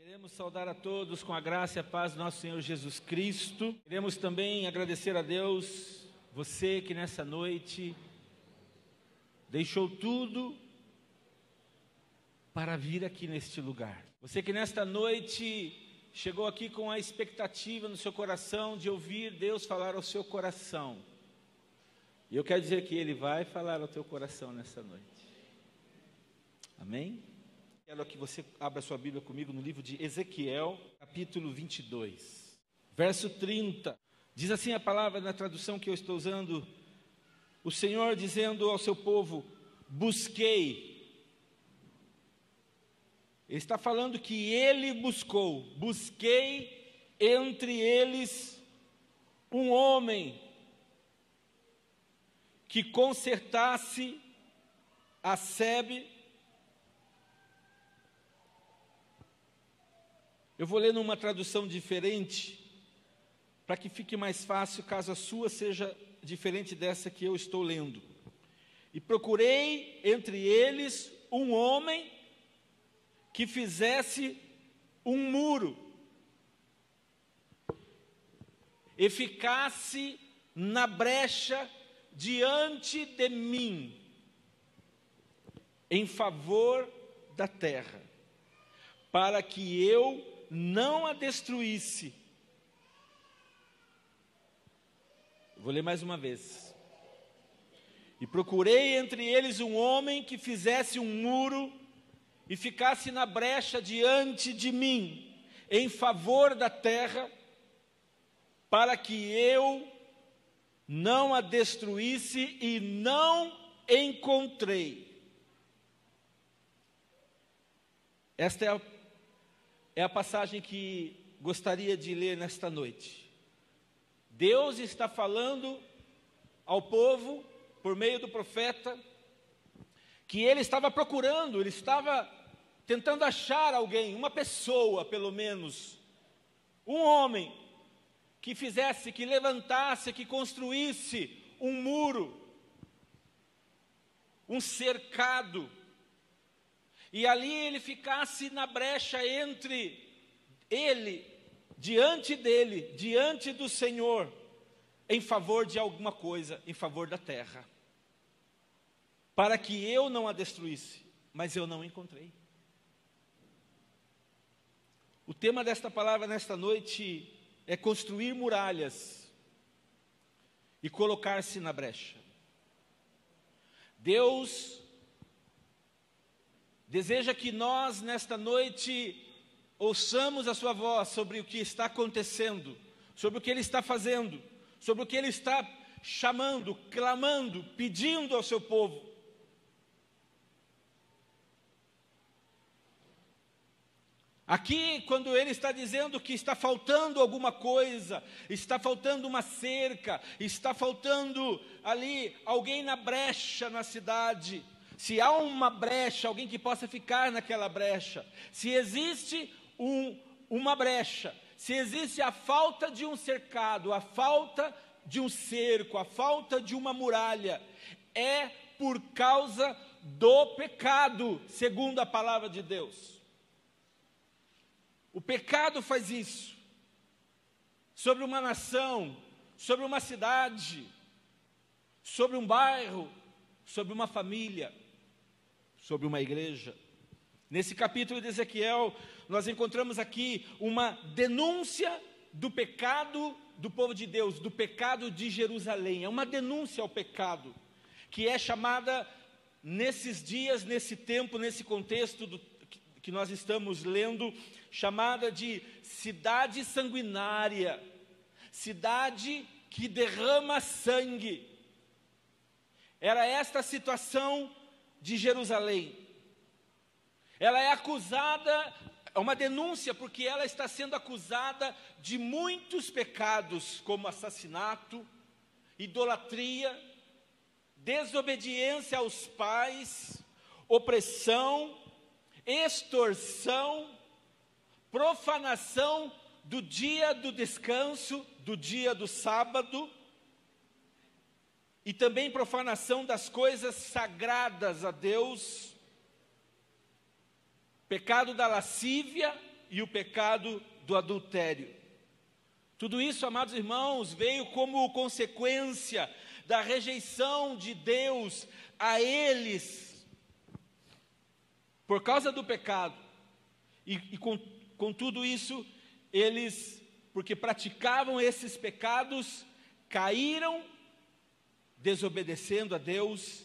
Queremos saudar a todos com a graça e a paz do nosso Senhor Jesus Cristo. Queremos também agradecer a Deus, você que nessa noite deixou tudo para vir aqui neste lugar. Você que nesta noite chegou aqui com a expectativa no seu coração de ouvir Deus falar ao seu coração. E eu quero dizer que Ele vai falar ao teu coração nessa noite. Amém? Quero que você abra sua Bíblia comigo no livro de Ezequiel, capítulo 22, verso 30. Diz assim a palavra na tradução que eu estou usando: o Senhor dizendo ao seu povo, busquei. Ele está falando que Ele buscou, busquei entre eles um homem que consertasse a sebe. Eu vou ler numa tradução diferente, para que fique mais fácil, caso a sua seja diferente dessa que eu estou lendo. E procurei entre eles um homem que fizesse um muro e ficasse na brecha diante de mim, em favor da terra, para que eu não a destruísse. Vou ler mais uma vez. E procurei entre eles um homem que fizesse um muro e ficasse na brecha diante de mim, em favor da terra, para que eu não a destruísse, e não encontrei. Esta é a passagem que gostaria de ler nesta noite. Deus está falando ao povo, por meio do profeta, que ele estava procurando, ele estava tentando achar alguém, uma pessoa pelo menos, um homem, que fizesse, que levantasse, que construísse um muro, um cercado, e ali ele ficasse na brecha entre ele, diante dele, diante do Senhor, em favor de alguma coisa, em favor da terra, para que eu não a destruísse, mas eu não encontrei. O tema desta palavra nesta noite é construir muralhas e colocar-se na brecha. Deus deseja que nós, nesta noite, ouçamos a sua voz sobre o que está acontecendo, sobre o que Ele está fazendo, sobre o que Ele está chamando, clamando, pedindo ao seu povo. Aqui, quando Ele está dizendo que está faltando alguma coisa, está faltando uma cerca, está faltando ali alguém na brecha na cidade. Se há uma brecha, alguém que possa ficar naquela brecha, se existe uma brecha, se existe a falta de um cercado, a falta de um cerco, a falta de uma muralha, é por causa do pecado, segundo a palavra de Deus. O pecado faz isso, sobre uma nação, sobre uma cidade, sobre um bairro, sobre uma família, sobre uma igreja. Nesse capítulo de Ezequiel, nós encontramos aqui uma denúncia do pecado do povo de Deus, do pecado de Jerusalém. É uma denúncia ao pecado, que é chamada nesses dias, nesse tempo, nesse contexto que nós estamos lendo, chamada de cidade sanguinária, cidade que derrama sangue. Era esta a situação de Jerusalém. Ela é acusada, é uma denúncia, porque ela está sendo acusada de muitos pecados, como assassinato, idolatria, desobediência aos pais, opressão, extorsão, profanação do dia do descanso, do dia do sábado, e também profanação das coisas sagradas a Deus, pecado da lascívia, e o pecado do adultério. Tudo isso, amados irmãos, veio como consequência da rejeição de Deus a eles, por causa do pecado. E com tudo isso, eles, porque praticavam esses pecados, caíram, desobedecendo a Deus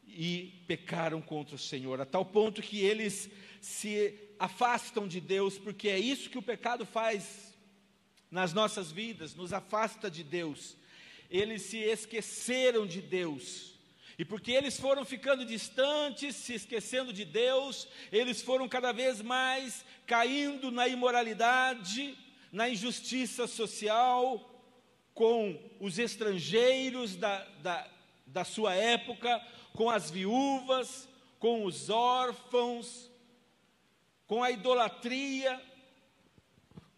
e pecaram contra o Senhor, a tal ponto que eles se afastam de Deus, porque é isso que o pecado faz nas nossas vidas, nos afasta de Deus. Eles se esqueceram de Deus, e porque eles foram ficando distantes, se esquecendo de Deus, eles foram cada vez mais caindo na imoralidade, na injustiça social, com os estrangeiros da sua época, com as viúvas, com os órfãos, com a idolatria,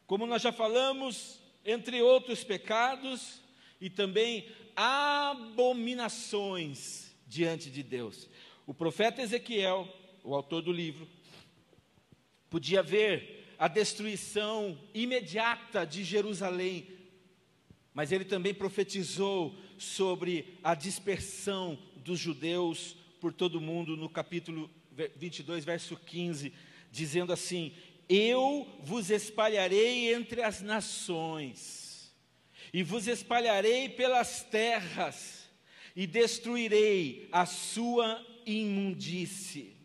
como nós já falamos, entre outros pecados, e também abominações diante de Deus. O profeta Ezequiel, o autor do livro, podia ver a destruição imediata de Jerusalém, mas ele também profetizou sobre a dispersão dos judeus por todo o mundo, no capítulo 22, verso 15, dizendo assim: eu vos espalharei entre as nações, e vos espalharei pelas terras, e destruirei a sua imundície.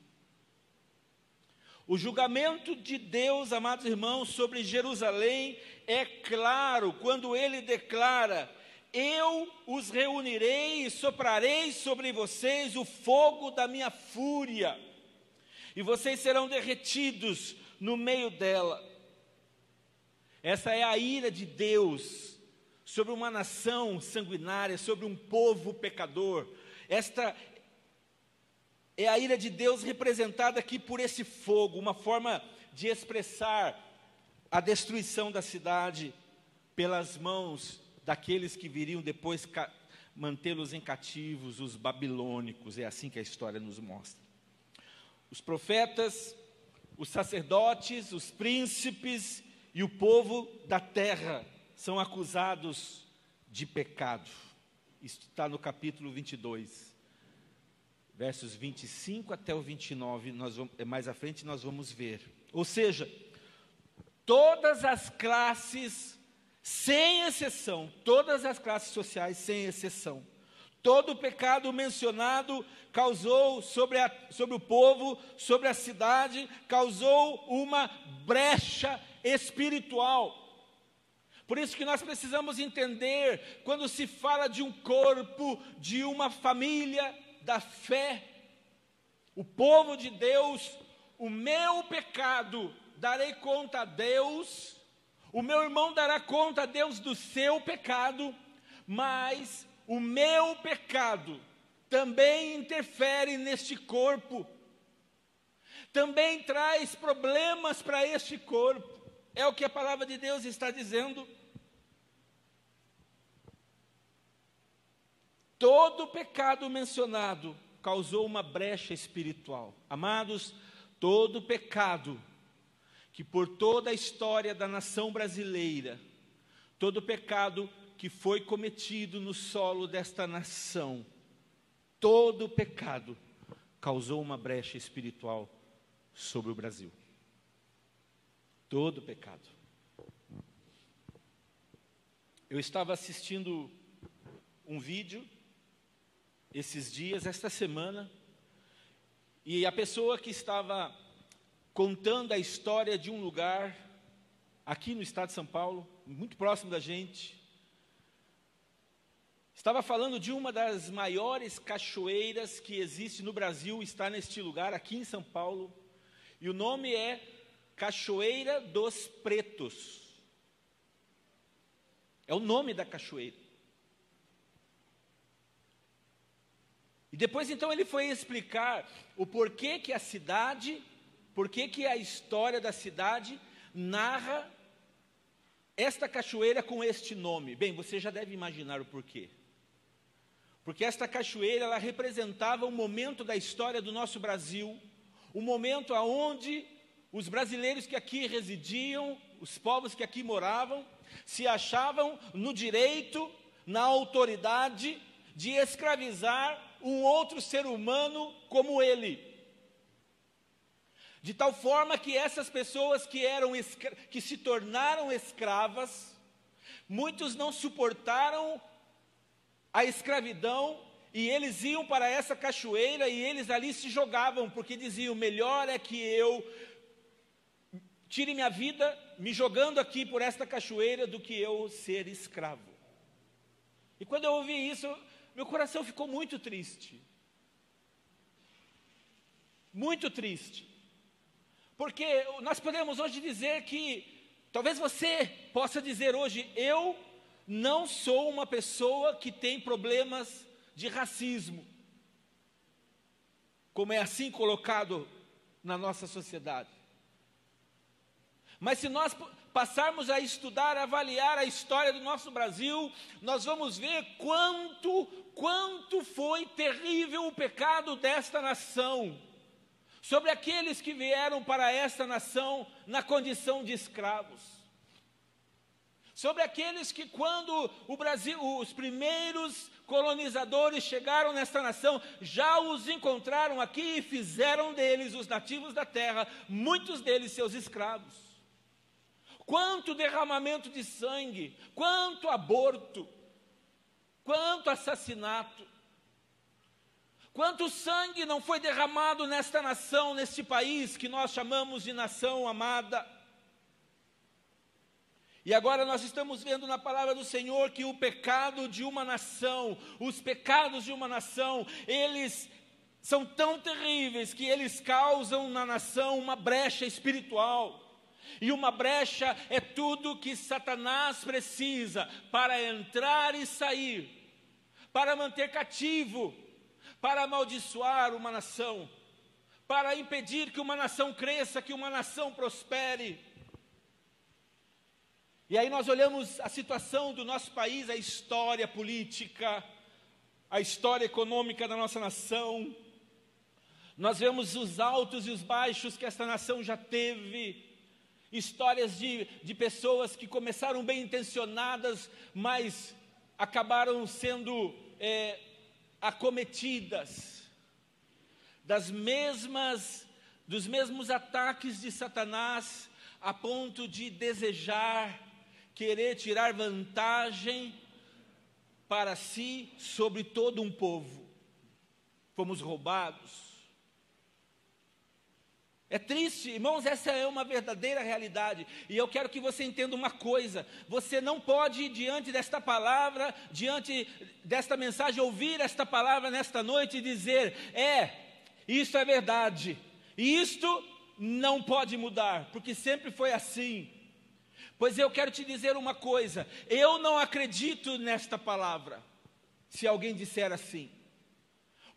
O julgamento de Deus, amados irmãos, sobre Jerusalém é claro, quando ele declara: eu os reunirei e soprarei sobre vocês o fogo da minha fúria, e vocês serão derretidos no meio dela. Essa é a ira de Deus sobre uma nação sanguinária, sobre um povo pecador. Esta é a ira de Deus representada aqui por esse fogo, uma forma de expressar a destruição da cidade pelas mãos daqueles que viriam depois mantê-los em cativos, os babilônicos. É assim que a história nos mostra. Os profetas, os sacerdotes, os príncipes e o povo da terra são acusados de pecado. Isso está no capítulo 22, versos 25 até o 29, mais à frente nós vamos ver. Ou seja, todas as classes, sem exceção, todas as classes sociais, sem exceção, todo o pecado mencionado causou sobre o povo, sobre a cidade, causou uma brecha espiritual. Por isso que nós precisamos entender, quando se fala de um corpo, de uma família da fé, o povo de Deus, o meu pecado darei conta a Deus, o meu irmão dará conta a Deus do seu pecado, mas o meu pecado também interfere neste corpo, também traz problemas para este corpo. É o que a palavra de Deus está dizendo. Todo pecado mencionado causou uma brecha espiritual. Amados, todo pecado que por toda a história da nação brasileira, todo pecado que foi cometido no solo desta nação, todo pecado causou uma brecha espiritual sobre o Brasil. Todo pecado. Eu estava assistindo um vídeo esses dias, esta semana, e a pessoa que estava contando a história de um lugar aqui no estado de São Paulo, muito próximo da gente, estava falando de uma das maiores cachoeiras que existe no Brasil, está neste lugar, aqui em São Paulo, e o nome é Cachoeira dos Pretos. É o nome da cachoeira. E depois então ele foi explicar o porquê que a cidade, porquê que a história da cidade narra esta cachoeira com este nome. Bem, você já deve imaginar o porquê. Porque esta cachoeira, ela representava um momento da história do nosso Brasil, um momento onde os brasileiros que aqui residiam, os povos que aqui moravam, se achavam no direito, na autoridade de escravizar um outro ser humano como ele. De tal forma que essas pessoas que se tornaram escravas, muitos não suportaram a escravidão, e eles iam para essa cachoeira e eles ali se jogavam, porque diziam: melhor é que eu tire minha vida me jogando aqui por esta cachoeira do que eu ser escravo. E quando eu ouvi isso, meu coração ficou muito triste. Muito triste. Porque nós podemos hoje dizer que, talvez você possa dizer hoje: eu não sou uma pessoa que tem problemas de racismo, como é assim colocado na nossa sociedade. Mas se nós passarmos a estudar, a avaliar a história do nosso Brasil, nós vamos ver quanto foi terrível o pecado desta nação, sobre aqueles que vieram para esta nação na condição de escravos, sobre aqueles que, quando os primeiros colonizadores chegaram nesta nação, já os encontraram aqui e fizeram deles, os nativos da terra, muitos deles seus escravos. Quanto derramamento de sangue, quanto aborto, quanto assassinato, quanto sangue não foi derramado nesta nação, neste país que nós chamamos de nação amada. E agora nós estamos vendo na palavra do Senhor que o pecado de uma nação, os pecados de uma nação, eles são tão terríveis que eles causam na nação uma brecha espiritual. E uma brecha é tudo que Satanás precisa para entrar e sair, para manter cativo, para amaldiçoar uma nação, para impedir que uma nação cresça, que uma nação prospere. E aí nós olhamos a situação do nosso país, a história política, a história econômica da nossa nação. Nós vemos os altos e os baixos que esta nação já teve. Histórias de pessoas que começaram bem intencionadas, mas acabaram sendo acometidas dos mesmos ataques de Satanás, a ponto de desejar, querer tirar vantagem para si sobre todo um povo. Fomos roubados. É triste, irmãos, essa é uma verdadeira realidade. E eu quero que você entenda uma coisa: você não pode, diante desta palavra, diante desta mensagem, ouvir esta palavra nesta noite e dizer: isso é verdade, e isto não pode mudar, porque sempre foi assim. Pois eu quero te dizer uma coisa: eu não acredito nesta palavra, se alguém disser assim.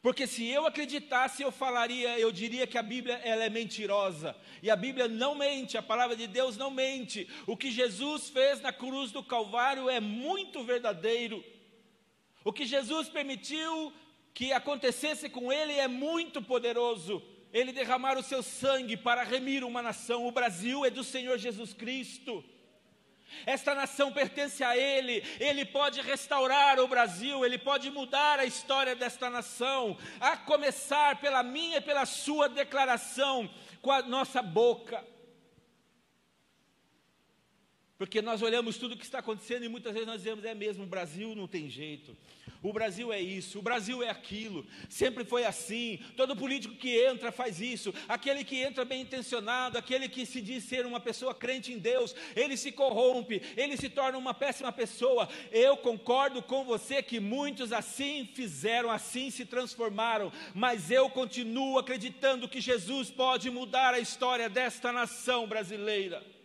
Porque se eu acreditasse, eu diria que a Bíblia ela é mentirosa. E a Bíblia não mente, a palavra de Deus não mente. O que Jesus fez na cruz do Calvário é muito verdadeiro. O que Jesus permitiu que acontecesse com ele é muito poderoso. Ele derramar o seu sangue para remir uma nação. O Brasil é do Senhor Jesus Cristo. Esta nação pertence a Ele. Ele pode restaurar o Brasil, Ele pode mudar a história desta nação, a começar pela minha e pela sua declaração com a nossa boca. Porque nós olhamos tudo o que está acontecendo e muitas vezes nós dizemos: é mesmo, o Brasil não tem jeito, o Brasil é isso, o Brasil é aquilo, sempre foi assim, todo político que entra faz isso, aquele que entra bem intencionado, aquele que se diz ser uma pessoa crente em Deus, ele se corrompe, ele se torna uma péssima pessoa. Eu concordo com você que muitos assim fizeram, assim se transformaram, mas eu continuo acreditando que Jesus pode mudar a história desta nação brasileira.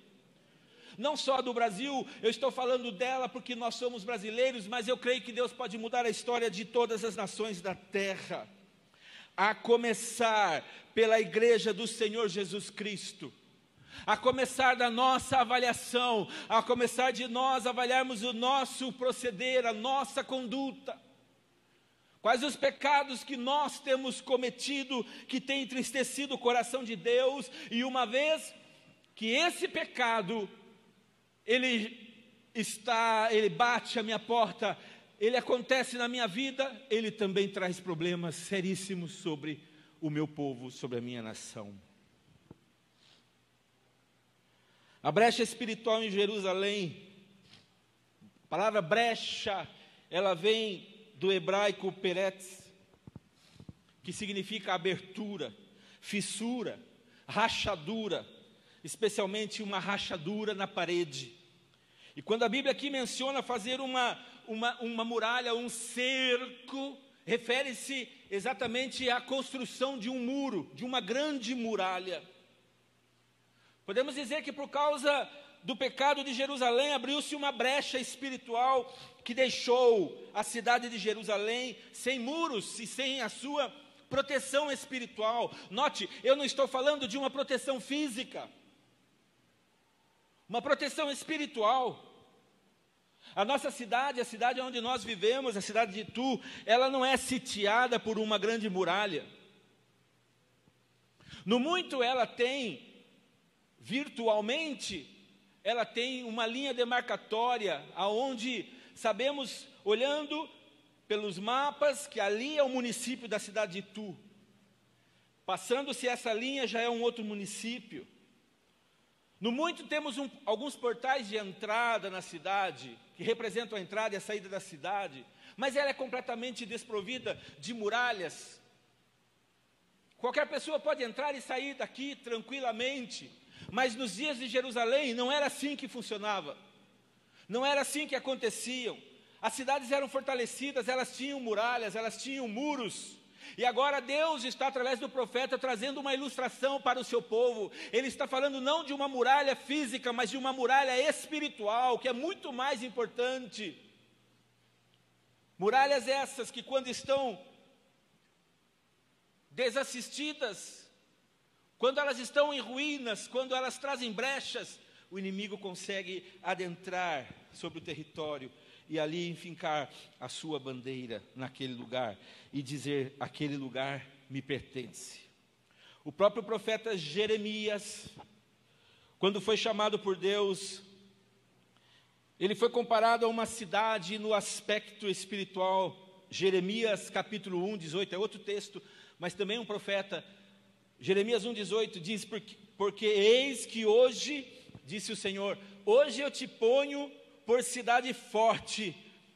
Não só do Brasil, eu estou falando dela porque nós somos brasileiros, mas eu creio que Deus pode mudar a história de todas as nações da terra, a começar pela igreja do Senhor Jesus Cristo, a começar da nossa avaliação, a começar de nós avaliarmos o nosso proceder, a nossa conduta. Quais os pecados que nós temos cometido, que tem entristecido o coração de Deus, e uma vez que esse pecado, ele bate a minha porta, ele acontece na minha vida, ele também traz problemas seríssimos sobre o meu povo, sobre a minha nação. A brecha espiritual em Jerusalém, a palavra brecha, ela vem do hebraico peretz, que significa abertura, fissura, rachadura, especialmente uma rachadura na parede. E quando a Bíblia aqui menciona fazer uma muralha, um cerco, refere-se exatamente à construção de um muro, de uma grande muralha. Podemos dizer que por causa do pecado de Jerusalém, abriu-se uma brecha espiritual que deixou a cidade de Jerusalém sem muros e sem a sua proteção espiritual. Note, eu não estou falando de uma proteção física, uma proteção espiritual. A nossa cidade, a cidade onde nós vivemos, a cidade de Itu, ela não é sitiada por uma grande muralha. No muito ela tem, virtualmente, ela tem uma linha demarcatória, aonde sabemos, olhando pelos mapas, que ali é o município da cidade de Itu. Passando-se essa linha, já é um outro município. No muito temos alguns portais de entrada na cidade, que representam a entrada e a saída da cidade, mas ela é completamente desprovida de muralhas. Qualquer pessoa pode entrar e sair daqui tranquilamente, mas nos dias de Jerusalém não era assim que funcionava, não era assim que aconteciam. As cidades eram fortalecidas, elas tinham muralhas, elas tinham muros. E agora Deus está, através do profeta, trazendo uma ilustração para o seu povo. Ele está falando não de uma muralha física, mas de uma muralha espiritual, que é muito mais importante. Muralhas essas que, quando estão desassistidas, quando elas estão em ruínas, quando elas trazem brechas, o inimigo consegue adentrar sobre o território e ali enfincar a sua bandeira naquele lugar e dizer: aquele lugar me pertence. O próprio profeta Jeremias, quando foi chamado por Deus, ele foi comparado a uma cidade no aspecto espiritual. Jeremias capítulo 1, 18, é outro texto, mas também um profeta. Jeremias 1, 18 diz: porque eis que hoje, disse o Senhor, hoje eu te ponho por cidade forte,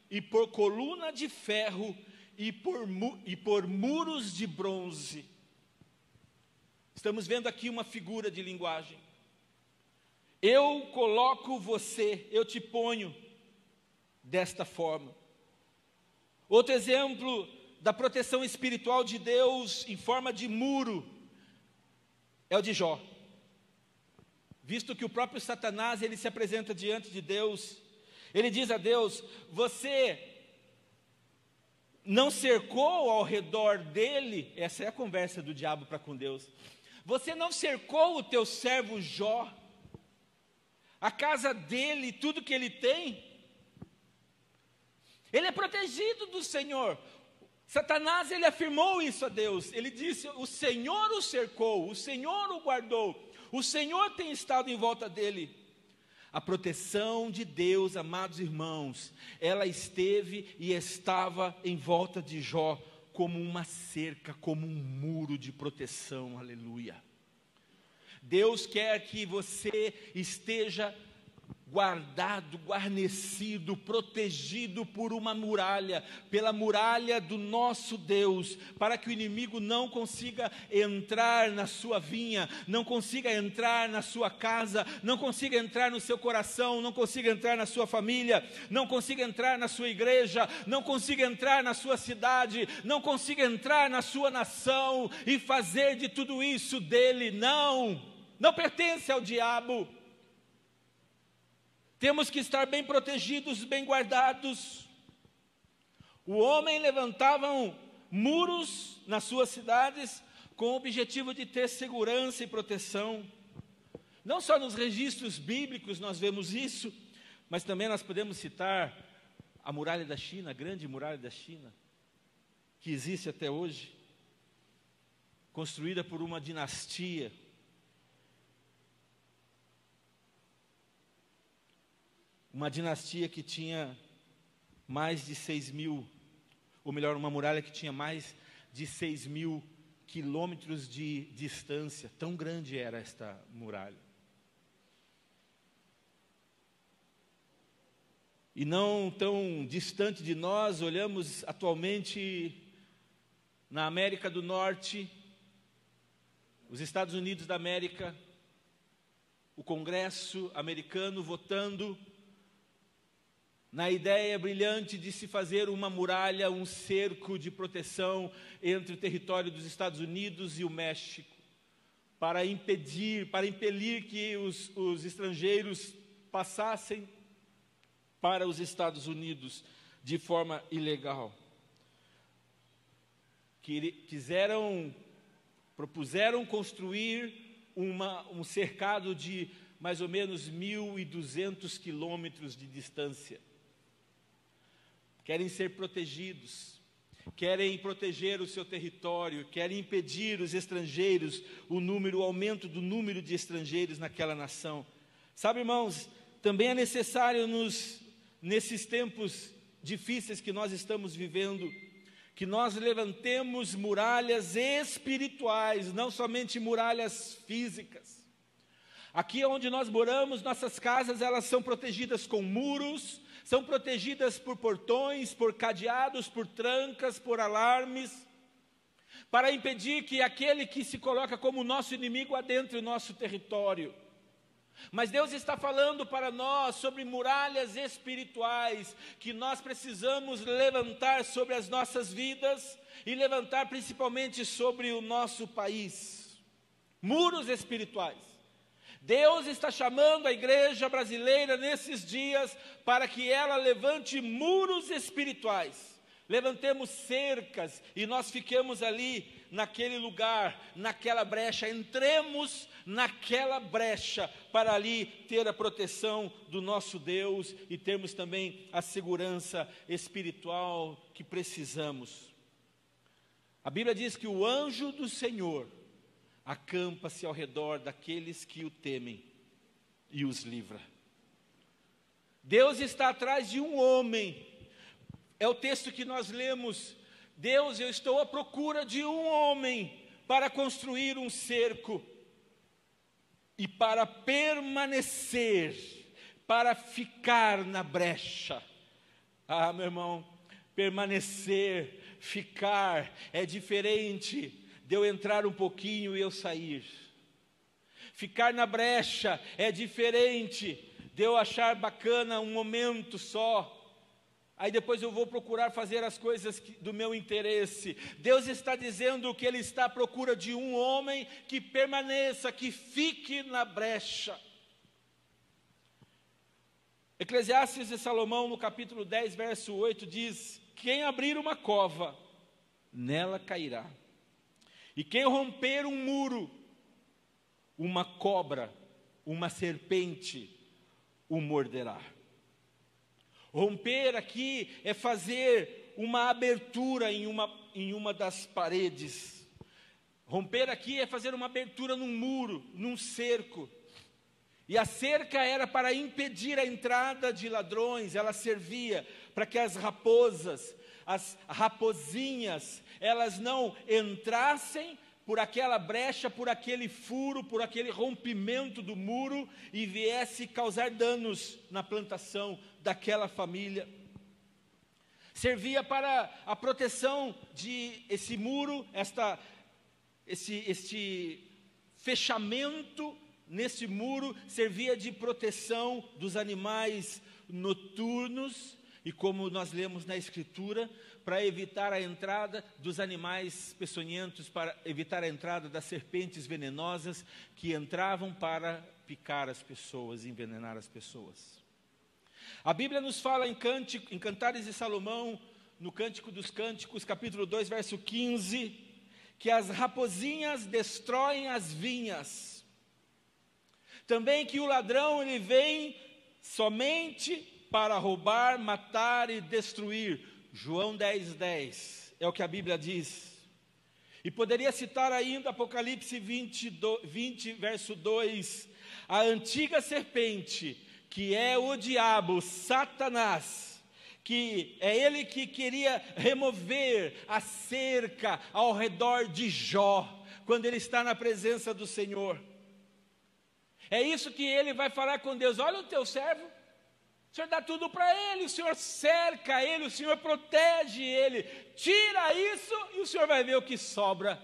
e por coluna de ferro, e por muros de bronze. Estamos vendo aqui uma figura de linguagem. Eu coloco você, eu te ponho desta forma. Outro exemplo da proteção espiritual de Deus em forma de muro é o de Jó. Visto que o próprio Satanás, ele se apresenta diante de Deus, ele diz a Deus: você não cercou ao redor dele, essa é a conversa do diabo para com Deus, você não cercou o teu servo Jó, a casa dele, tudo que ele tem, ele é protegido do Senhor. Satanás, ele afirmou isso a Deus, ele disse: o Senhor o cercou, o Senhor o guardou, o Senhor tem estado em volta dele. A proteção de Deus, amados irmãos, ela esteve e estava em volta de Jó como uma cerca, como um muro de proteção, aleluia. Deus quer que você esteja guardado, guarnecido, protegido por uma muralha, pela muralha do nosso Deus, para que o inimigo não consiga entrar na sua vinha, não consiga entrar na sua casa, não consiga entrar no seu coração, não consiga entrar na sua família, não consiga entrar na sua igreja, não consiga entrar na sua cidade, não consiga entrar na sua nação e fazer de tudo isso dele. Não pertence ao diabo. Temos que estar bem protegidos, bem guardados. O homem levantava muros nas suas cidades com o objetivo de ter segurança e proteção. Não só nos registros bíblicos nós vemos isso, mas também nós podemos citar a muralha da China, a grande muralha da China, que existe até hoje, construída por uma dinastia. uma dinastia que tinha mais de 6.000, ou melhor, uma muralha que tinha mais de 6.000 quilômetros de distância. Tão grande era esta muralha. E não tão distante de nós, olhamos atualmente na América do Norte, os Estados Unidos da América, o Congresso americano votando na ideia brilhante de se fazer uma muralha, um cerco de proteção entre o território dos Estados Unidos e o México, para impelir que os estrangeiros passassem para os Estados Unidos de forma ilegal. Propuseram construir um cercado de mais ou menos 1.200 quilômetros de distância. Querem ser protegidos, querem proteger o seu território, querem impedir os estrangeiros, o aumento do número de estrangeiros naquela nação. Sabe, irmãos, também é necessário nesses tempos difíceis que nós estamos vivendo, que nós levantemos muralhas espirituais, não somente muralhas físicas. Aqui onde nós moramos, nossas casas, elas são protegidas com muros, são protegidas por portões, por cadeados, por trancas, por alarmes, para impedir que aquele que se coloca como nosso inimigo adentre o nosso território. Mas Deus está falando para nós sobre muralhas espirituais que nós precisamos levantar sobre as nossas vidas e levantar principalmente sobre o nosso país. Muros espirituais. Deus está chamando a igreja brasileira nesses dias para que ela levante muros espirituais. Levantemos cercas e nós fiquemos ali naquele lugar, naquela brecha, entremos naquela brecha para ali ter a proteção do nosso Deus e termos também a segurança espiritual que precisamos. A Bíblia diz que o anjo do Senhor acampa-se ao redor daqueles que o temem e os livra. Deus está atrás de um homem. É o texto que nós lemos. Deus, eu estou à procura de um homem para construir um cerco e para permanecer, para ficar na brecha. Ah, meu irmão, permanecer, ficar é diferente de eu entrar um pouquinho e eu sair. Ficar na brecha é diferente de eu achar bacana um momento só. Aí depois eu vou procurar fazer as coisas do meu interesse. Deus está dizendo que Ele está à procura de um homem que permaneça, que fique na brecha. Eclesiastes de Salomão, no capítulo 10, verso 8, diz: quem abrir uma cova, nela cairá. E quem romper um muro, uma cobra, uma serpente, o morderá. Romper aqui é fazer uma abertura em uma das paredes. Romper aqui é fazer uma abertura num muro, num cerco. E a cerca era para impedir a entrada de ladrões, ela servia para que as raposas, as raposinhas, elas não entrassem por aquela brecha, por aquele furo, por aquele rompimento do muro e viesse causar danos na plantação daquela família. Servia para a proteção de esse muro, este fechamento nesse muro servia de proteção dos animais noturnos e, como nós lemos na Escritura, para evitar a entrada dos animais peçonhentos, para evitar a entrada das serpentes venenosas que entravam para picar as pessoas, envenenar as pessoas. A Bíblia nos fala em Cantares de Salomão, no Cântico dos Cânticos, capítulo 2, verso 15, que as raposinhas destroem as vinhas. Também que o ladrão ele vem somente para roubar, matar e destruir. João 10:10 é o que a Bíblia diz. E poderia citar ainda Apocalipse 20, verso 2, a antiga serpente que é o diabo, Satanás, que é ele que queria remover a cerca ao redor de Jó, quando ele está na presença do Senhor. É isso que ele vai falar com Deus: olha o teu servo, o Senhor dá tudo para ele, o Senhor cerca ele, o Senhor protege ele, tira isso e o Senhor vai ver o que sobra.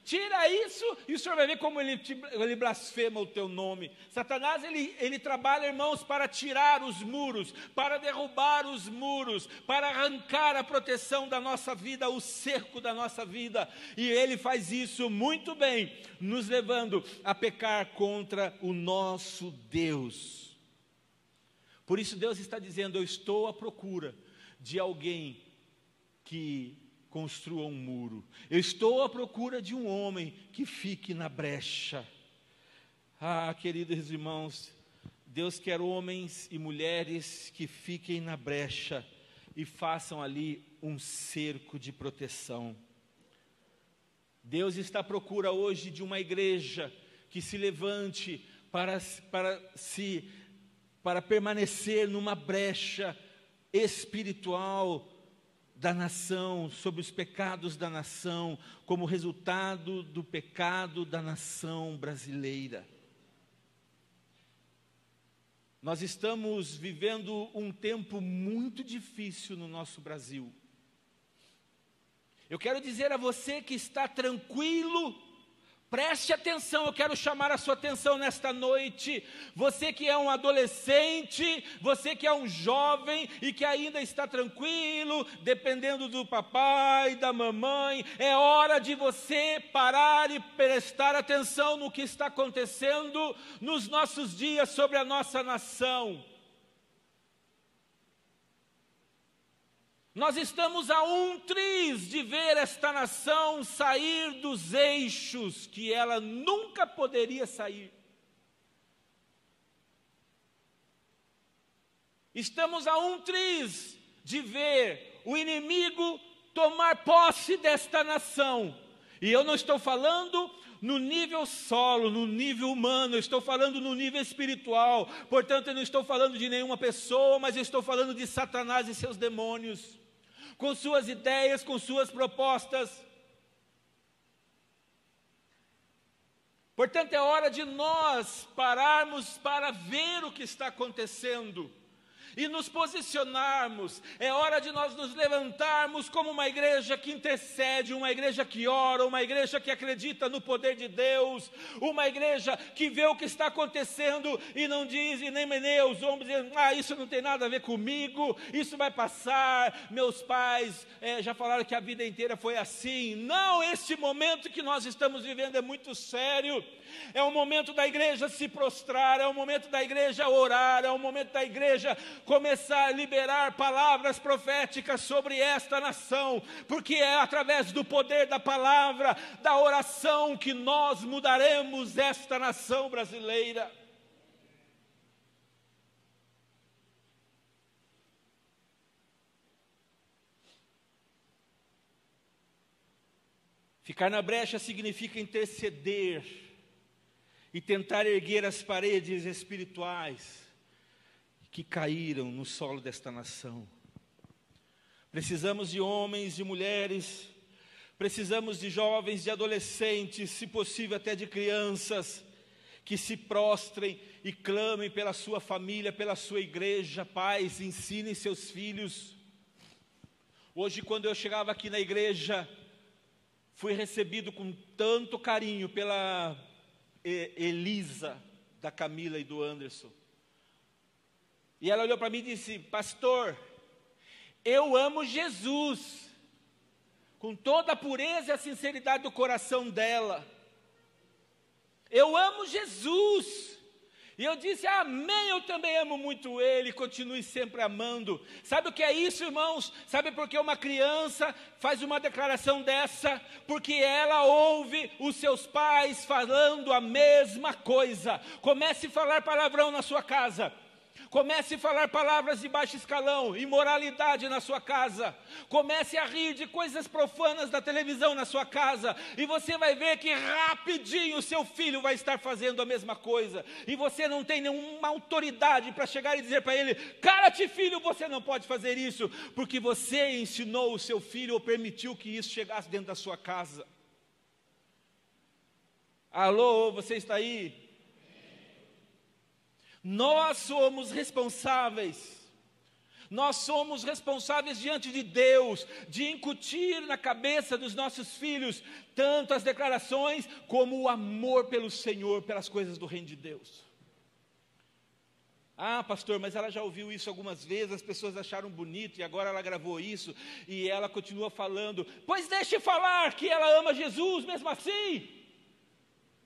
Tira isso e o Senhor vai ver como ele blasfema o teu nome. Satanás, ele trabalha, irmãos, para tirar os muros, para derrubar os muros, para arrancar a proteção da nossa vida, o cerco da nossa vida. E ele faz isso muito bem, nos levando a pecar contra o nosso Deus. Por isso Deus está dizendo: eu estou à procura de alguém que construa um muro. Eu estou à procura de um homem que fique na brecha. Ah, queridos irmãos, Deus quer homens e mulheres que fiquem na brecha e façam ali um cerco de proteção. Deus está à procura hoje de uma igreja que se levante para permanecer numa brecha espiritual da nação, sobre os pecados da nação, como resultado do pecado da nação brasileira. Nós estamos vivendo um tempo muito difícil no nosso Brasil. Eu quero dizer a você que está tranquilo, preste atenção, eu quero chamar a sua atenção nesta noite. Você que é um adolescente, você que é um jovem e que ainda está tranquilo, dependendo do papai, da mamãe, é hora de você parar e prestar atenção no que está acontecendo nos nossos dias sobre a nossa nação. Nós estamos a um triz de ver esta nação sair dos eixos que ela nunca poderia sair. Estamos a um triz de ver o inimigo tomar posse desta nação. E eu não estou falando no nível solo, no nível humano, eu estou falando no nível espiritual. Portanto, eu não estou falando de nenhuma pessoa, mas eu estou falando de Satanás e seus demônios, com suas ideias, com suas propostas. Portanto, é hora de nós pararmos para ver o que está acontecendo e nos posicionarmos. É hora de nós nos levantarmos como uma igreja que intercede, uma igreja que ora, uma igreja que acredita no poder de Deus, uma igreja que vê o que está acontecendo e não diz, e nem meneia os ombros, dizendo: isso não tem nada a ver comigo, isso vai passar, meus pais já falaram que a vida inteira foi assim. Não, este momento que nós estamos vivendo é muito sério. É o momento da igreja se prostrar, é o momento da igreja orar, é o momento da igreja começar a liberar palavras proféticas sobre esta nação, porque é através do poder da palavra, da oração, que nós mudaremos esta nação brasileira. Ficar na brecha significa interceder e tentar erguer as paredes espirituais que caíram no solo desta nação. Precisamos de homens e mulheres, precisamos de jovens, de adolescentes, se possível até de crianças, que se prostrem e clamem pela sua família, pela sua igreja. Pais, ensinem seus filhos. Hoje, quando eu chegava aqui na igreja, fui recebido com tanto carinho pela Elisa, da Camila e do Anderson. E ela olhou para mim e disse: pastor, eu amo Jesus, com toda a pureza e a sinceridade do coração dela. Eu amo Jesus. E eu disse: amém, eu também amo muito Ele, continue sempre amando. Sabe o que é isso, irmãos? Sabe por que uma criança faz uma declaração dessa? Porque ela ouve os seus pais falando a mesma coisa. Comece a falar palavrão na sua casa. Comece a falar palavras de baixo escalão, imoralidade na sua casa. Comece a rir de coisas profanas da televisão na sua casa. E você vai ver que rapidinho o seu filho vai estar fazendo a mesma coisa. E você não tem nenhuma autoridade para chegar e dizer para ele: cala-te, filho, você não pode fazer isso. Porque você ensinou o seu filho ou permitiu que isso chegasse dentro da sua casa. Alô, você está aí? Nós somos responsáveis diante de Deus, de incutir na cabeça dos nossos filhos, tanto as declarações, como o amor pelo Senhor, pelas coisas do reino de Deus. Ah, pastor, mas ela já ouviu isso algumas vezes, as pessoas acharam bonito, e agora ela gravou isso, e ela continua falando. Pois deixe falar que ela ama Jesus, mesmo assim.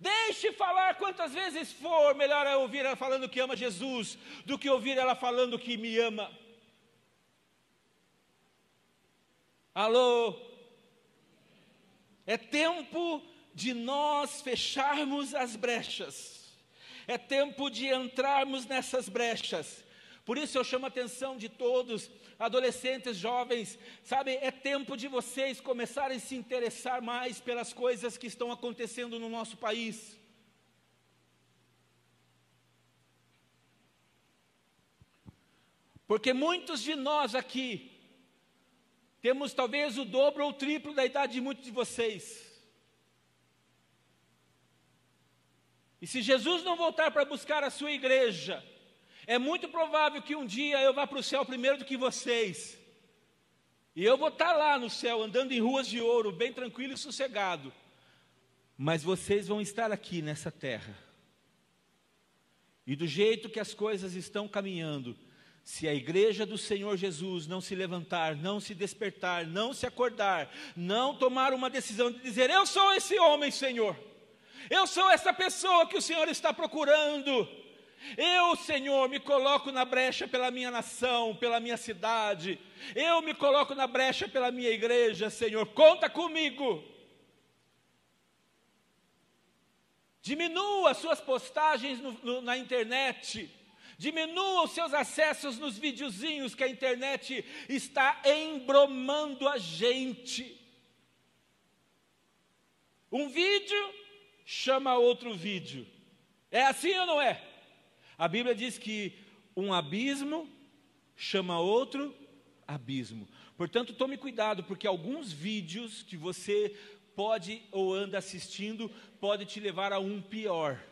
Deixe falar quantas vezes for, melhor é ouvir ela falando que ama Jesus, do que ouvir ela falando que me ama. Alô? É tempo de nós fecharmos as brechas, é tempo de entrarmos nessas brechas. Por isso eu chamo a atenção de todos, adolescentes, jovens, sabe, é tempo de vocês começarem a se interessar mais pelas coisas que estão acontecendo no nosso país. Porque muitos de nós aqui, temos talvez o dobro ou o triplo da idade de muitos de vocês. E se Jesus não voltar para buscar a sua igreja, é muito provável que um dia eu vá para o céu primeiro do que vocês. E eu vou estar lá no céu, andando em ruas de ouro, bem tranquilo e sossegado. Mas vocês vão estar aqui nessa terra. E do jeito que as coisas estão caminhando, se a igreja do Senhor Jesus não se levantar, não se despertar, não se acordar, não tomar uma decisão de dizer: eu sou esse homem, Senhor. Eu sou essa pessoa que o Senhor está procurando. Eu, Senhor, me coloco na brecha pela minha nação, pela minha cidade. Eu me coloco na brecha pela minha igreja, Senhor. Conta comigo. Diminua suas postagens na internet. Diminua os seus acessos nos videozinhos que a internet está embromando a gente. Um vídeo chama outro vídeo. É assim ou não é? A Bíblia diz que um abismo chama outro abismo. Portanto, tome cuidado, porque alguns vídeos que você pode ou anda assistindo pode te levar a um pior.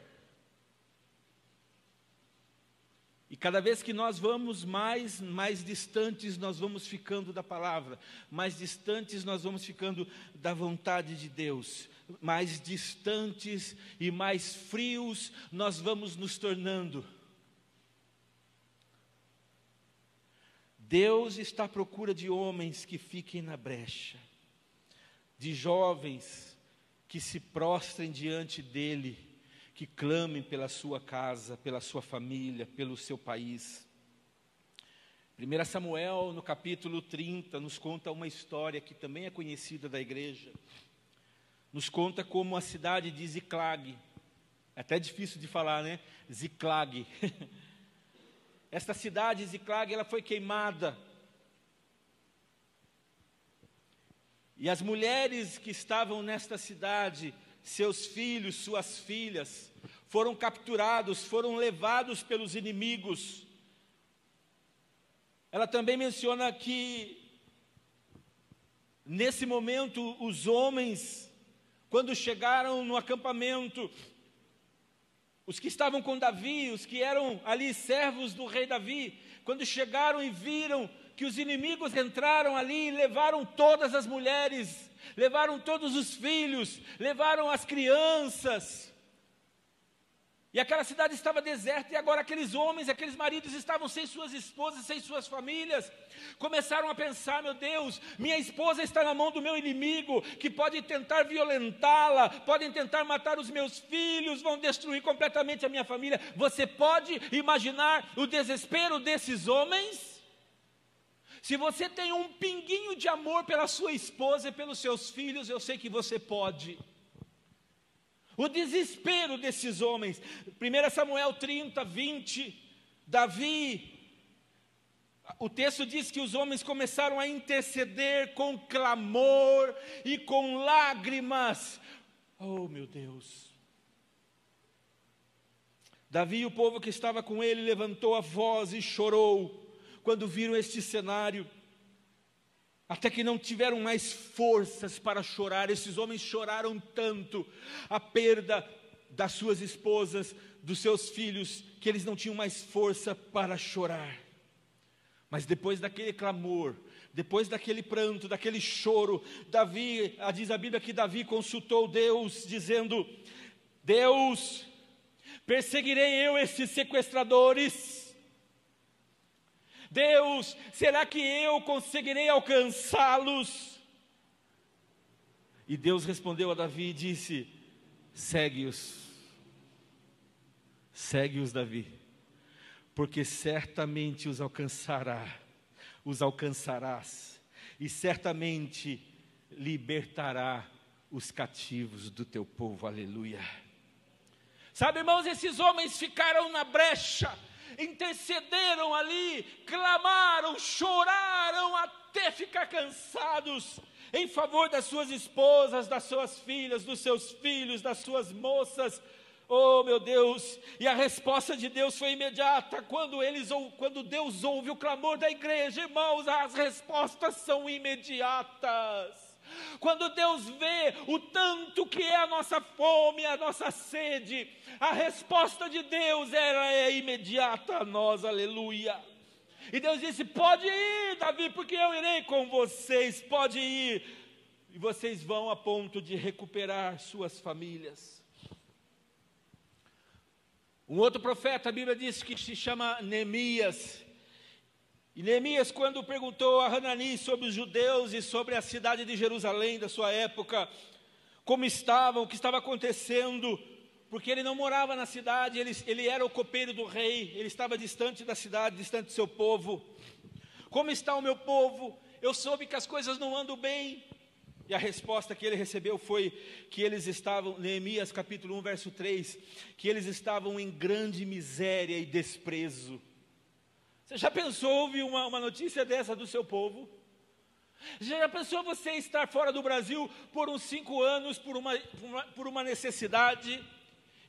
E cada vez que nós vamos mais distantes, nós vamos ficando da palavra, mais distantes nós vamos ficando da vontade de Deus, mais distantes e mais frios nós vamos nos tornando. Deus está à procura de homens que fiquem na brecha, de jovens que se prostrem diante dEle, que clamem pela sua casa, pela sua família, pelo seu país. 1 Samuel, no capítulo 30, nos conta uma história que também é conhecida da igreja. Nos conta como a cidade de Ziclag, é até difícil de falar, né? Ziclag. Esta cidade, Ziclag, ela foi queimada. E as mulheres que estavam nesta cidade, seus filhos, suas filhas, foram capturados, foram levados pelos inimigos. Ela também menciona que, nesse momento, os homens, quando chegaram no acampamento, os que estavam com Davi, os que eram ali servos do rei Davi, quando chegaram e viram que os inimigos entraram ali e levaram todas as mulheres, levaram todos os filhos, levaram as crianças. E aquela cidade estava deserta, e agora aqueles homens, aqueles maridos estavam sem suas esposas, sem suas famílias. Começaram a pensar: meu Deus, minha esposa está na mão do meu inimigo, que pode tentar violentá-la, podem tentar matar os meus filhos, vão destruir completamente a minha família. Você pode imaginar o desespero desses homens? Se você tem um pinguinho de amor pela sua esposa e pelos seus filhos, eu sei que você pode. O desespero desses homens. 1 Samuel 30, 20, Davi, o texto diz que os homens começaram a interceder com clamor e com lágrimas. Oh, meu Deus! Davi e o povo que estava com ele levantou a voz e chorou quando viram este cenário, até que não tiveram mais forças para chorar. Esses homens choraram tanto a perda das suas esposas, dos seus filhos, que eles não tinham mais força para chorar. Mas depois daquele clamor, depois daquele pranto, daquele choro, Davi, diz a Bíblia que Davi consultou Deus, dizendo: Deus, perseguirei eu esses sequestradores? Deus, será que eu conseguirei alcançá-los? E Deus respondeu a Davi e disse: segue-os, Davi, porque certamente os alcançarás, e certamente libertará os cativos do teu povo. Aleluia. Sabe, irmãos, esses homens ficaram na brecha, intercederam ali, clamaram, choraram até ficar cansados, em favor das suas esposas, das suas filhas, dos seus filhos, das suas moças. Oh, meu Deus! E a resposta de Deus foi imediata. Quando Deus ouve o clamor da igreja, irmãos, as respostas são imediatas. Quando Deus vê o tanto que é a nossa fome, a nossa sede, a resposta de Deus é imediata a nós. Aleluia! E Deus disse: pode ir, Davi, porque eu irei com vocês. Pode ir, e vocês vão a ponto de recuperar suas famílias. Um outro profeta, a Bíblia diz que se chama Neemias. E Neemias, quando perguntou a Hanani sobre os judeus e sobre a cidade de Jerusalém da sua época, como estavam, o que estava acontecendo, porque ele não morava na cidade, ele era o copeiro do rei, ele estava distante da cidade, distante do seu povo. Como está o meu povo? Eu soube que as coisas não andam bem. E a resposta que ele recebeu foi que eles estavam, Neemias capítulo 1, verso 3, que eles estavam em grande miséria e desprezo. Você já pensou ouvir uma notícia dessa do seu povo? Já pensou você estar fora do Brasil por uns 5 anos, por uma necessidade,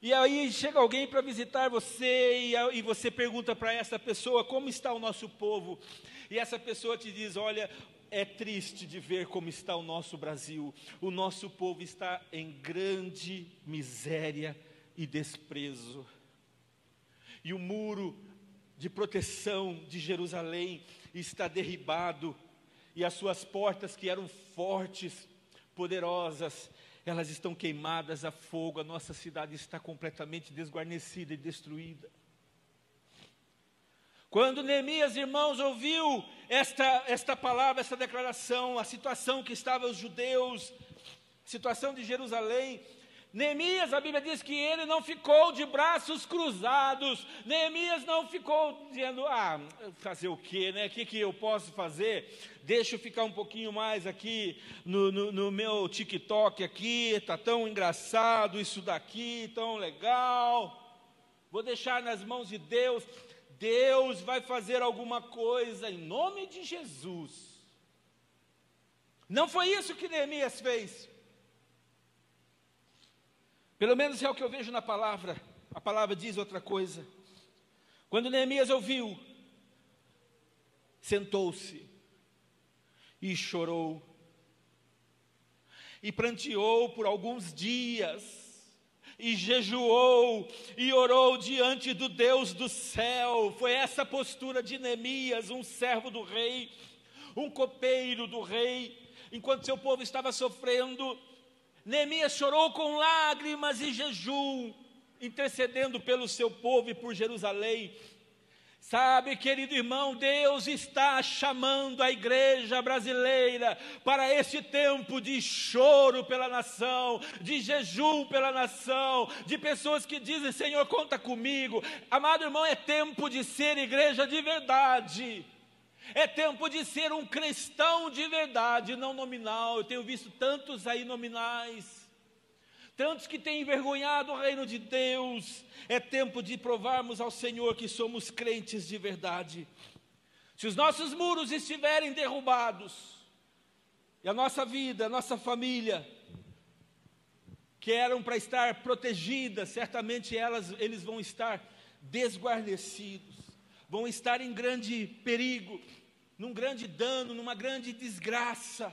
e aí chega alguém para visitar você, e você pergunta para essa pessoa: como está o nosso povo? E essa pessoa te diz: olha, é triste de ver como está o nosso Brasil, o nosso povo está em grande miséria e desprezo. E o muro de proteção de Jerusalém está derribado, e as suas portas, que eram fortes, poderosas, elas estão queimadas a fogo. A nossa cidade está completamente desguarnecida e destruída. Quando Neemias, irmãos, ouviu esta palavra, esta declaração, a situação que estavam os judeus, a situação de Jerusalém, Neemias, a Bíblia diz que ele não ficou de braços cruzados. Neemias não ficou dizendo: fazer o quê, né? O que eu posso fazer? Deixa eu ficar um pouquinho mais aqui no meu TikTok aqui, está tão engraçado isso daqui, tão legal. Vou deixar nas mãos de Deus. Deus vai fazer alguma coisa em nome de Jesus. Não foi isso que Neemias fez. Pelo menos é o que eu vejo na palavra. A palavra diz outra coisa. Quando Neemias ouviu, sentou-se e chorou, e pranteou por alguns dias, e jejuou, e orou diante do Deus do céu. Foi essa postura de Neemias, um servo do rei, um copeiro do rei. Enquanto seu povo estava sofrendo, Neemias chorou com lágrimas e jejum, intercedendo pelo seu povo e por Jerusalém. Sabe, querido irmão, Deus está chamando a igreja brasileira para esse tempo de choro pela nação, de jejum pela nação, de pessoas que dizem: Senhor, conta comigo. Amado irmão, é tempo de ser igreja de verdade. É tempo de ser um cristão de verdade, não nominal. Eu tenho visto tantos aí nominais, tantos que têm envergonhado o reino de Deus. É tempo de provarmos ao Senhor que somos crentes de verdade. Se os nossos muros estiverem derrubados, e a nossa vida, a nossa família, que eram para estar protegidas, certamente eles vão estar desguarnecidos, vão estar em grande perigo, num grande dano, numa grande desgraça.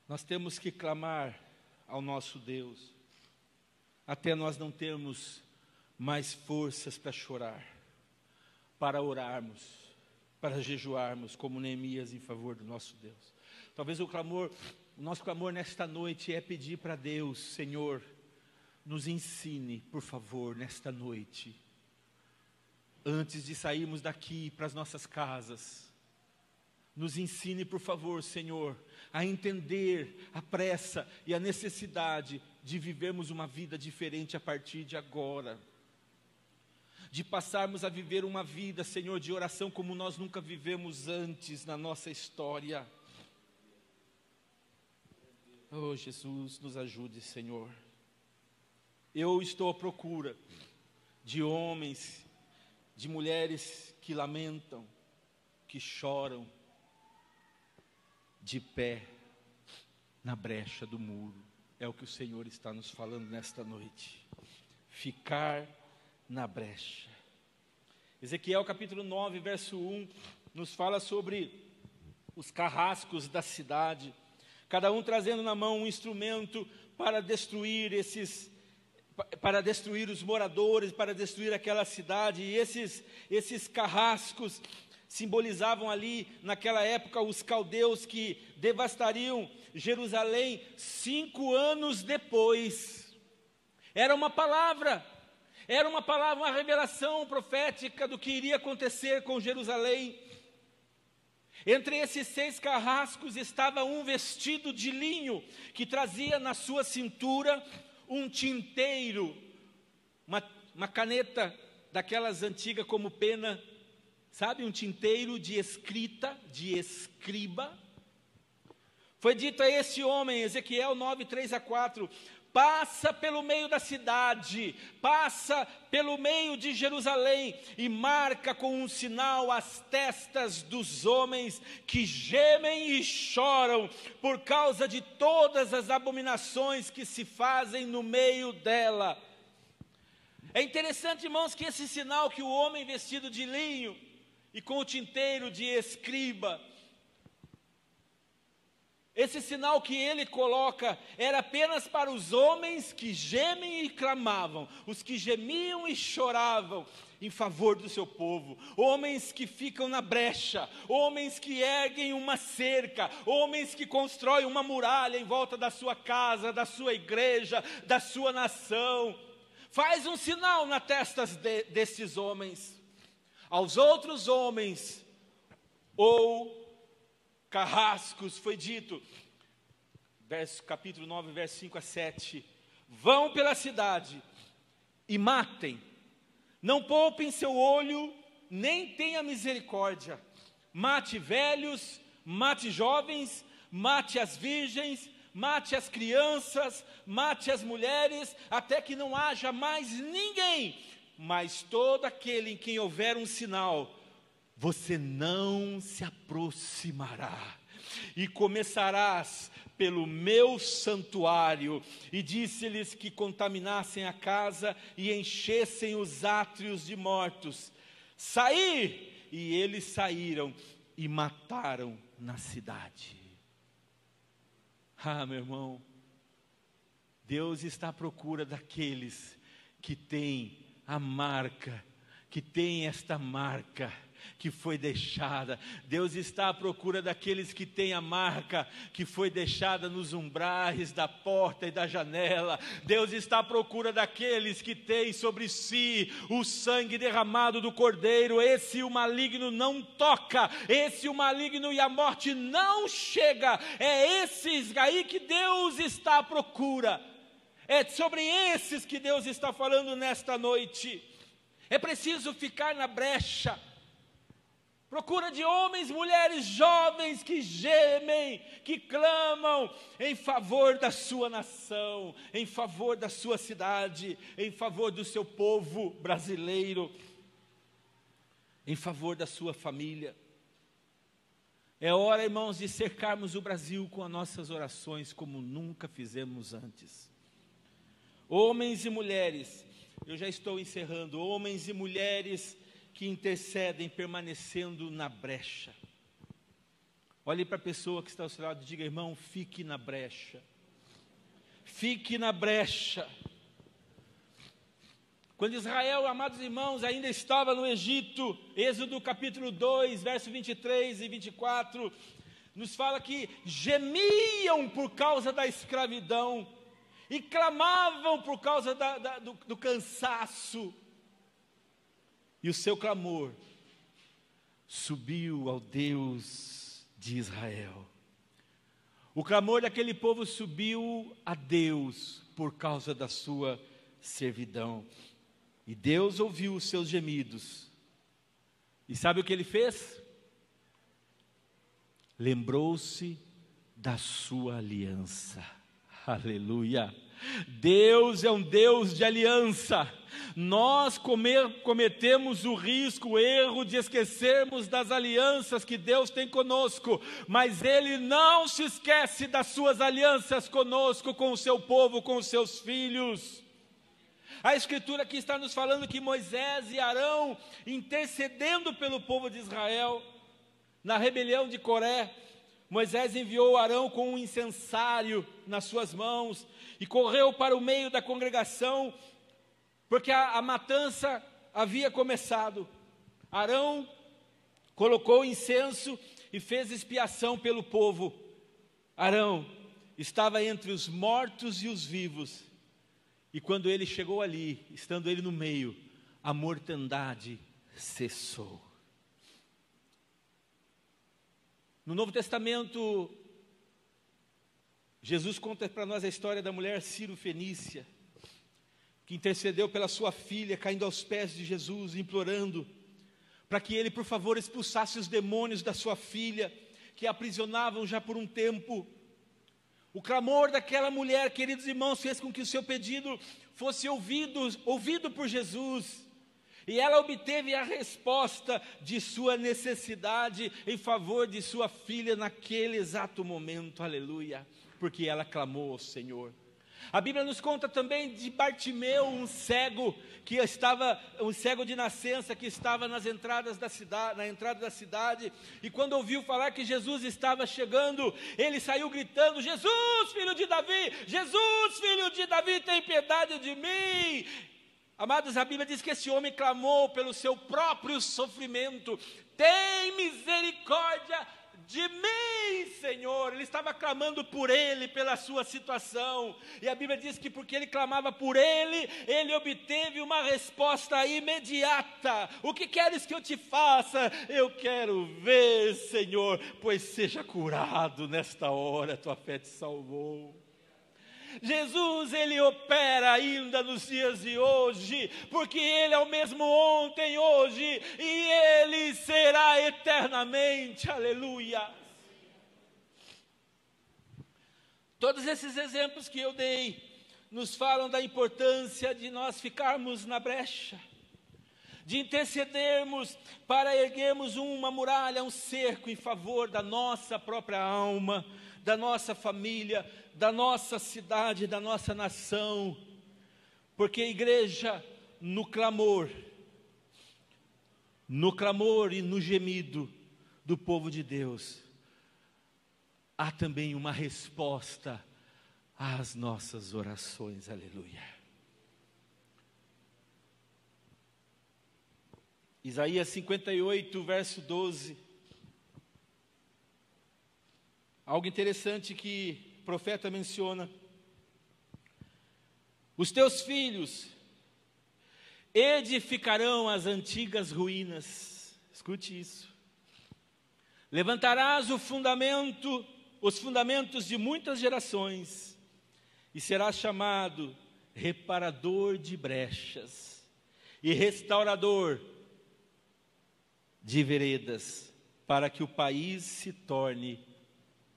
Nós temos que clamar ao nosso Deus, até nós não termos mais forças para chorar, para orarmos, para jejuarmos, como Neemias em favor do nosso Deus. Talvez o nosso clamor nesta noite é pedir para Deus: Senhor, nos ensine, por favor, nesta noite, antes de sairmos daqui para as nossas casas, nos ensine, por favor, Senhor, a entender a pressa e a necessidade de vivermos uma vida diferente a partir de agora, de passarmos a viver uma vida, Senhor, de oração como nós nunca vivemos antes na nossa história. Oh, Jesus, nos ajude, Senhor. Eu estou à procura de homens, de mulheres que lamentam, que choram, de pé na brecha do muro. É o que o Senhor está nos falando nesta noite. Ficar na brecha. Ezequiel capítulo 9, verso 1, nos fala sobre os carrascos da cidade, cada um trazendo na mão um instrumento para destruir os moradores, para destruir aquela cidade. E esses carrascos simbolizavam ali, naquela época, os caldeus que devastariam Jerusalém 5 anos depois. Era uma palavra, uma revelação profética do que iria acontecer com Jerusalém. Entre esses 6 carrascos estava um vestido de linho, que trazia na sua cintura um tinteiro, uma caneta daquelas antigas como pena, sabe, um tinteiro de escrita, de escriba. Foi dito a esse homem, Ezequiel 9, 3-4, passa pelo meio da cidade, passa pelo meio de Jerusalém e marca com um sinal as testas dos homens que gemem e choram por causa de todas as abominações que se fazem no meio dela. É interessante, irmãos, que esse sinal que o homem vestido de linho e com o tinteiro de escriba, esse sinal que ele coloca era apenas para os homens que gemem e clamavam, os que gemiam e choravam em favor do seu povo, homens que ficam na brecha, homens que erguem uma cerca, homens que constroem uma muralha em volta da sua casa, da sua igreja, da sua nação. Faz um sinal na testa desses homens. Aos outros homens, ou carrascos, foi dito, capítulo 9, verso 5-7, vão pela cidade e matem, não poupem seu olho, nem tenha misericórdia, mate velhos, mate jovens, mate as virgens, mate as crianças, mate as mulheres, até que não haja mais ninguém, mas todo aquele em quem houver um sinal, você não se aproximará, e começarás pelo meu santuário. E disse-lhes que contaminassem a casa e enchessem os átrios de mortos. Sair! E eles saíram e mataram na cidade. Ah, meu irmão, Deus está à procura daqueles que têm a marca, que têm esta marca que foi deixada. Deus está à procura daqueles que têm a marca que foi deixada nos umbrais da porta e da janela. Deus está à procura daqueles que têm sobre si o sangue derramado do Cordeiro. Esse o maligno não toca, esse o maligno e a morte não chega. É esses aí que Deus está à procura. É sobre esses que Deus está falando nesta noite. É preciso ficar na brecha. Procura de homens, mulheres, jovens que gemem, que clamam em favor da sua nação, em favor da sua cidade, em favor do seu povo brasileiro, em favor da sua família. É hora, irmãos, de cercarmos o Brasil com as nossas orações como nunca fizemos antes. Homens e mulheres, eu já estou encerrando, homens e mulheres que intercedem permanecendo na brecha. Olhe para a pessoa que está ao seu lado e diga: irmão, fique na brecha. Fique na brecha. Quando Israel, amados irmãos, ainda estava no Egito, Êxodo capítulo 2, verso 23 e 24, nos fala que gemiam por causa da escravidão e clamavam por causa do cansaço. E o seu clamor subiu ao Deus de Israel. O clamor daquele povo subiu a Deus por causa da sua servidão. E Deus ouviu os seus gemidos. E sabe o que ele fez? Lembrou-se da sua aliança. Aleluia! Deus é um Deus de aliança. Nós cometemos o risco, o erro de esquecermos das alianças que Deus tem conosco, mas Ele não se esquece das suas alianças conosco, com o seu povo, com os seus filhos. A Escritura aqui está nos falando que Moisés e Arão, intercedendo pelo povo de Israel, na rebelião de Coré, Moisés enviou Arão com um incensário nas suas mãos e correu para o meio da congregação, porque a matança havia começado. Arão colocou incenso e fez expiação pelo povo. Arão estava entre os mortos e os vivos. E quando ele chegou ali, estando ele no meio, a mortandade cessou. No Novo Testamento, Jesus conta para nós a história da mulher Ciro-fenícia, que intercedeu pela sua filha, caindo aos pés de Jesus, implorando para que ele, por favor, expulsasse os demônios da sua filha, que a aprisionavam já por um tempo. O clamor daquela mulher, queridos irmãos, fez com que o seu pedido fosse ouvido por Jesus. E ela obteve a resposta de sua necessidade em favor de sua filha naquele exato momento, aleluia, porque ela clamou ao Senhor. A Bíblia nos conta também de Bartimeu, um cego de nascença, que estava na entrada da cidade, e quando ouviu falar que Jesus estava chegando, ele saiu gritando: Jesus, filho de Davi, Jesus, filho de Davi, tem piedade de mim. Amados, a Bíblia diz que esse homem clamou pelo seu próprio sofrimento: tem misericórdia de mim, Senhor. Ele estava clamando por ele, pela sua situação, e a Bíblia diz que porque ele clamava por ele, ele obteve uma resposta imediata. O que queres que eu te faça? Eu quero ver, Senhor. Pois seja curado nesta hora, tua fé te salvou. Jesus, Ele opera ainda nos dias de hoje, porque Ele é o mesmo ontem, hoje, e Ele será eternamente, aleluia. Todos esses exemplos que eu dei, nos falam da importância de nós ficarmos na brecha, de intercedermos para erguermos uma muralha, um cerco em favor da nossa própria alma, da nossa família, da nossa cidade, da nossa nação, porque igreja, no clamor e no gemido do povo de Deus, há também uma resposta às nossas orações, aleluia. Isaías 58, verso 12, algo interessante que o profeta menciona: os teus filhos edificarão as antigas ruínas. Escute isso. Levantarás os fundamentos de muitas gerações, e serás chamado reparador de brechas e restaurador de veredas, para que o país se torne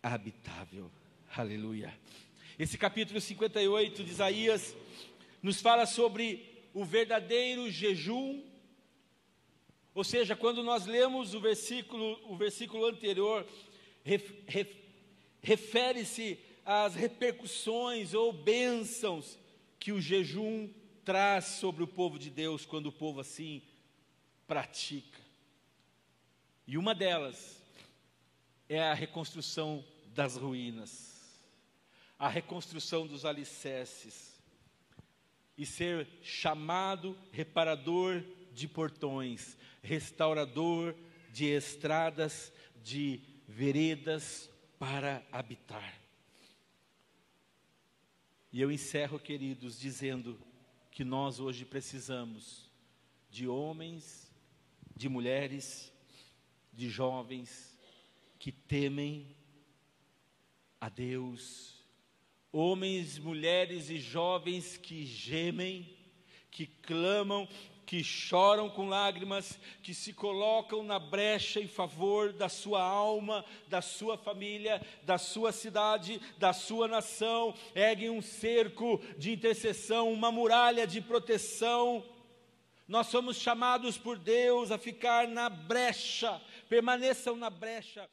habitável. Aleluia. Esse capítulo 58 de Isaías nos fala sobre o verdadeiro jejum. Ou seja, quando nós lemos o versículo anterior, refere-se às repercussões ou bênçãos que o jejum traz sobre o povo de Deus, quando o povo assim pratica. E uma delas é a reconstrução das ruínas, a reconstrução dos alicerces, e ser chamado reparador de portões, restaurador de estradas, de veredas para habitar. E eu encerro, queridos, dizendo que nós hoje precisamos de homens, de mulheres, de jovens que temem a Deus, homens, mulheres e jovens que gemem, que clamam, que choram com lágrimas, que se colocam na brecha em favor da sua alma, da sua família, da sua cidade, da sua nação, erguem um cerco de intercessão, uma muralha de proteção. Nós somos chamados por Deus a ficar na brecha, permaneçam na brecha.